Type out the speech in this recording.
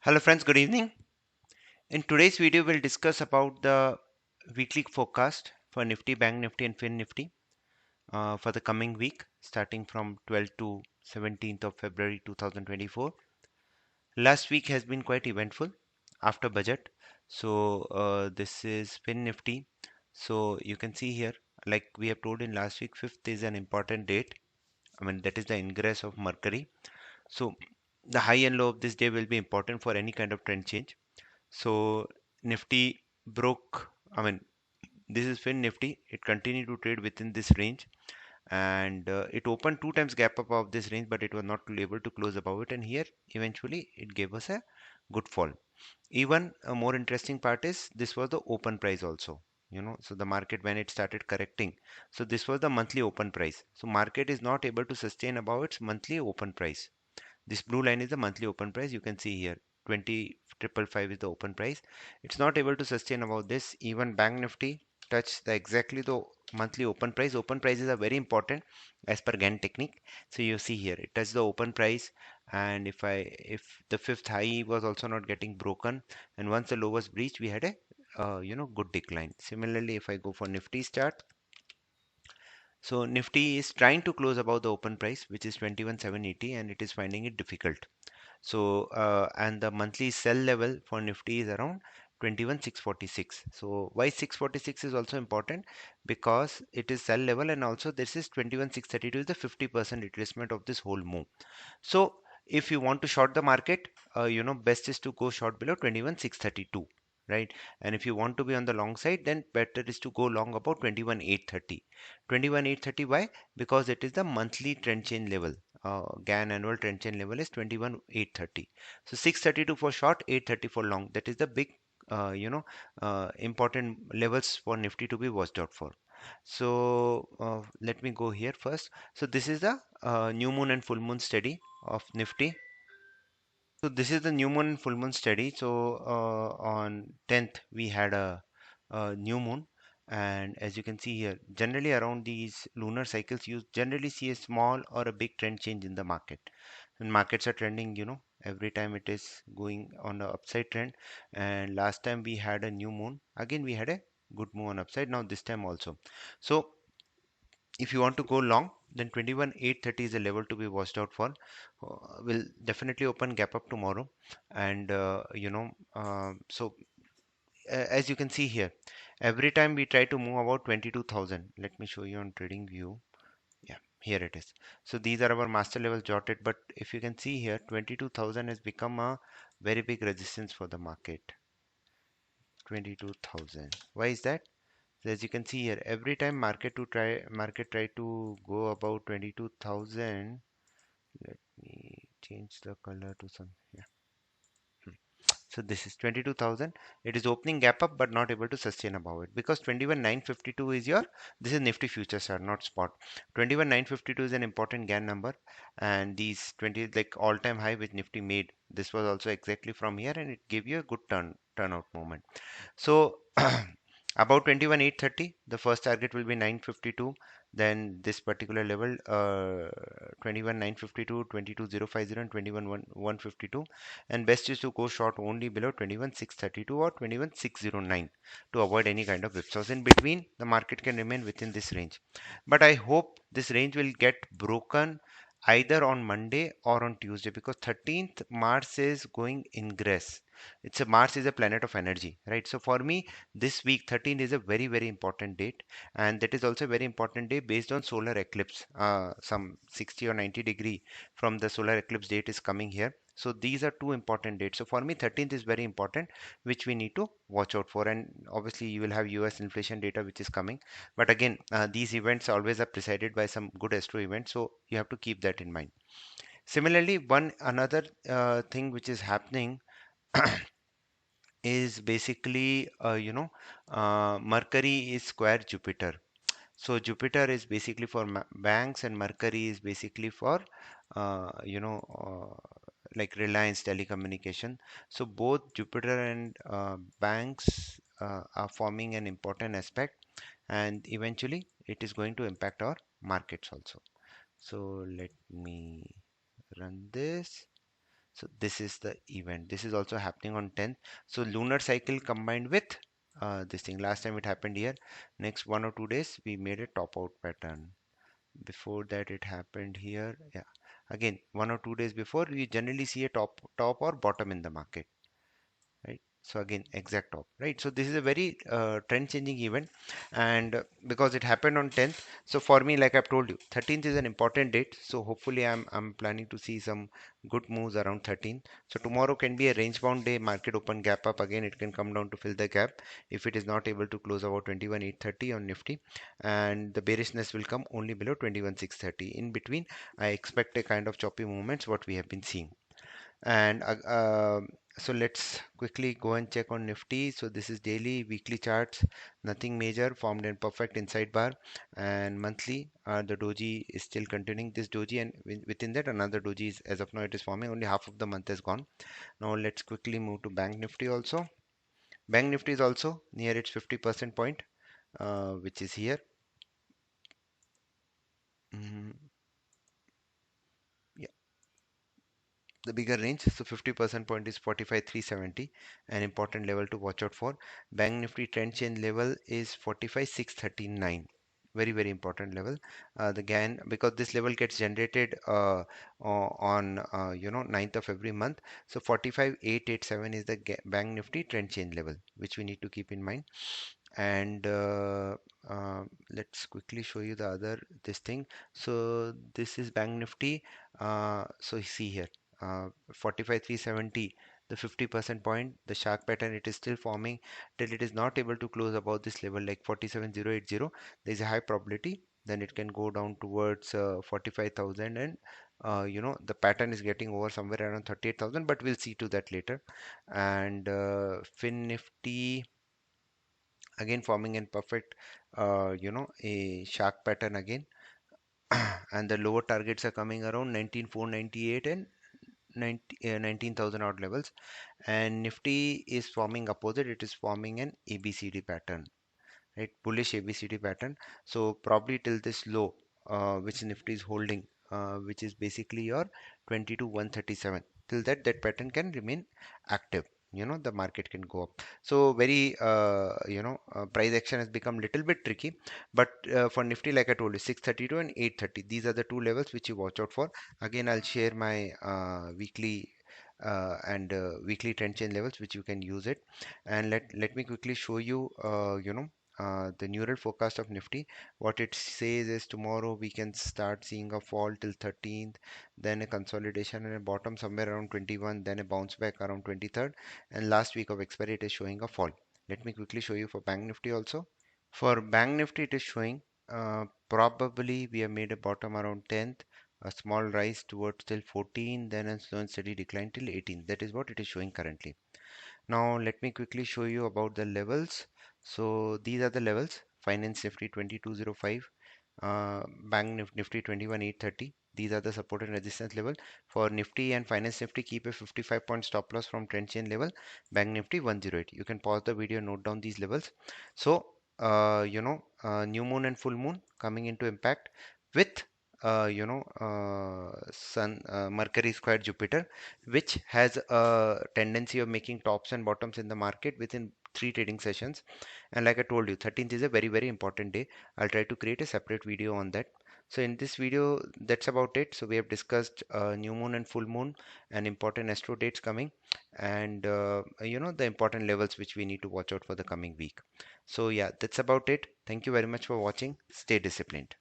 Hello friends, good evening. In today's video, we'll discuss about the weekly forecast for Nifty, Bank Nifty and Fin Nifty for the coming week, starting from 12th to 17th of February 2024. Last week has been quite eventful after budget. So this is Fin Nifty. So you can see here, like we have told in last week, 5th is an important date. I mean, that is the ingress of Mercury. So the high and low of this day will be important for any kind of trend change. So Nifty broke, I mean, this is Fin Nifty. It continued to trade within this range and it opened two times gap above this range, but it was not able to close above it. And here, eventually, it gave us a good fall. Even a more interesting part is this was the open price also. So the market when it started correcting, so this was the monthly open price. So market is not able to sustain above its monthly open price. This blue line is the monthly open price. You can see here 20,555 is the open price. It's not able to sustain about this. Even Bank Nifty touched exactly the monthly open price. Open prices are very important as per Gann technique. So you see here it touched the open price, and if the fifth high was also not getting broken, and once the low was breached, we had a good decline. Similarly, if I go for Nifty's chart, so Nifty is trying to close above the open price, which is 21,780, and it is finding it difficult. So, and the monthly sell level for Nifty is around 21,646. So, why 646 is also important? Because it is sell level, and also this is 21,632 is the 50% retracement of this whole move. So, if you want to short the market, best is to go short below 21,632, right? And if you want to be on the long side, then better is to go long about 21,830. 21,830, why? Because it is the monthly trend chain level. Gann annual trend chain level is 21,830. So 632 for short, 830 for long. That is the big, important levels for Nifty to be watched out for. So let me go here first. So this is the new moon and full moon study of Nifty. So this is the new moon and full moon study. So on 10th we had a new moon, and as you can see here, generally around these lunar cycles, you generally see a small or a big trend change in the market. And markets are trending, every time it is going on the upside trend. And last time we had a new moon, again we had a good move on upside. Now this time also. So if you want to go long, then 21,830 is a level to be watched out for. Will definitely open gap up tomorrow, and as you can see here, every time we try to move about 22,000. Let me show you on trading view. Yeah, here it is. So these are our master level jotted, but if you can see here, 22,000 has become a very big resistance for the market. 22,000. Why is that? So as you can see here, every time market try to go about 22,000. Let me change the color to some. Yeah. So this is 22,000. It is opening gap up but not able to sustain above it because 21,952 is your, this is Nifty futures are not spot. 21,952 is an important Gann number, and these 20 like all time high which Nifty made. This was also exactly from here, and it gave you a good turnout moment. So about 21,830, the first target will be 952. Then this particular level, 21,952, 22,050, and 21,152. And best is to go short only below 21,632 or 21,609 to avoid any kind of whipsaws. In between, the market can remain within this range. But I hope this range will get broken either on Monday or on Tuesday, because 13th Mars is going ingress. It's a Mars is a planet of energy, right? So for me, this week 13 is a very very important date, and that is also a very important day based on solar eclipse. Some 60 or 90 degree from the solar eclipse date is coming here. So these are two important dates. So for me 13th is very important, which we need to watch out for. And obviously you will have US inflation data which is coming, but again these events always are preceded by some good astro events, so you have to keep that in mind. Similarly, one another thing which is happening is basically Mercury is square Jupiter. So Jupiter is basically for banks, and Mercury is basically for like Reliance telecommunication. So both Jupiter and banks are forming an important aspect, and eventually it is going to impact our markets also. So let me run this. So this is the event. This is also happening on 10th. So lunar cycle combined with this thing. Last time it happened here. Next 1 or 2 days we made a top out pattern. Before that it happened here. Yeah. Again 1 or 2 days before we generally see a top or bottom in the market, right? So again exact top, right? So this is a very trend changing event, and because it happened on 10th, so for me, like I've told you, 13th is an important date, so hopefully I'm planning to see some good moves around 13th. So tomorrow can be a range bound day. Market open gap up again, it can come down to fill the gap if it is not able to close about 21,830 on Nifty, and the bearishness will come only below 21,630. In between I expect a kind of choppy movements what we have been seeing. And so let's quickly go and check on Nifty. So this is daily, weekly charts, nothing major, formed in perfect inside bar, and monthly. The doji is still continuing this doji, and within that another doji is, as of now, it is forming. Only half of the month is gone. Now let's quickly move to Bank Nifty also. Bank Nifty is also near its 50% point, which is here. Mhm. The bigger range. So 50% point is 45,370, an important level to watch out for. Bank Nifty trend change level is 45,639. Very, very important level. The GAN, because this level gets generated on 9th of every month. So 45,887 is the Bank Nifty trend change level, which we need to keep in mind. And let's quickly show you the other this thing. So this is Bank Nifty. So you see here, 45,370, the 50% point, the shark pattern, it is still forming till it is not able to close above this level like 47,080. There is a high probability then it can go down towards 45,000, and the pattern is getting over somewhere around 38,000, but we'll see to that later. And Fin Nifty again forming in perfect a shark pattern again, and the lower targets are coming around 19,498 and 19,000 odd levels. And Nifty is forming opposite, it is forming an ABCD pattern, right? Bullish ABCD pattern. So probably till this low, which Nifty is holding, which is basically your 22,137. Till that pattern can remain active. The market can go up. So very price action has become little bit tricky. But for Nifty, like I told you, 632 and 830. These are the two levels which you watch out for. Again, I'll share my weekly and weekly trend chain levels which you can use it. And let me quickly show you the neural forecast of Nifty. What it says is tomorrow we can start seeing a fall till 13th, then a consolidation and a bottom somewhere around 21, then a bounce back around 23rd, and last week of expiry it is showing a fall. Let me quickly show you for Bank Nifty also. For Bank Nifty it is showing probably we have made a bottom around 10th, a small rise towards till 14, then a slow and steady decline till 18. That is what it is showing currently. Now let me quickly show you about the levels. So these are the levels. Finance Nifty 2205, Bank Nifty 21,830. These are the support and resistance level. For Nifty and Finance Nifty, keep a 55-point stop loss from trend chain level. Bank Nifty 108. You can pause the video, note down these levels. So new moon and full moon coming into impact with Sun, Mercury square Jupiter, which has a tendency of making tops and bottoms in the market within 3 trading sessions. And like I told you, 13th is a very, very important day. I'll try to create a separate video on that. So in this video, that's about it. So we have discussed new moon and full moon and important astro dates coming, and the important levels which we need to watch out for the coming week. So yeah, that's about it. Thank you very much for watching. Stay disciplined.